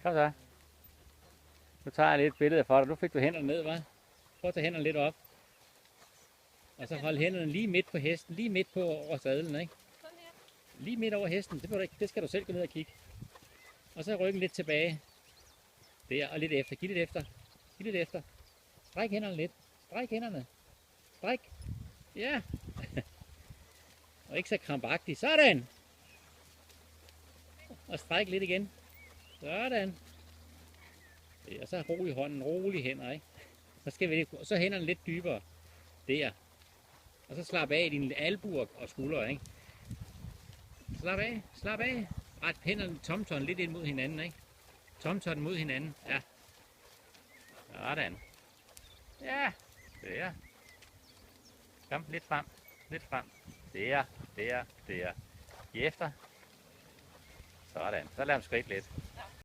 Kom så. Nu tager jeg lidt et billede for dig. Nu fik du hænderne ned, hva'? Prøv at tage hænderne lidt op. Og så hold hænderne lige midt på hesten. Lige midt på over sadlen, ikke? Sådan her. Lige midt over hesten. Det skal du selv gå ned og kigge. Og så ryggen lidt tilbage. Der, og lidt efter. Giv lidt efter. Giv lidt efter. Stræk hænderne lidt. Stræk hænderne. Stræk. Ja. Og ikke så krampagtigt. Sådan. Og stræk lidt igen. Sådan. Og så ro i hånden. Rolig hænder, ikke? Så hænderne lidt dybere. Der. Og så slap af i dine albuer og skuldre, ikke? Slap af. Slap af. Ret hænderne tomtonen lidt ind mod hinanden, ikke? Tomtonen mod hinanden. Ja. Sådan. Ja. Der. Kom lidt frem. Lidt frem. Der. Der. Der. Giv efter. Sådan. Så lad ham skridt lidt.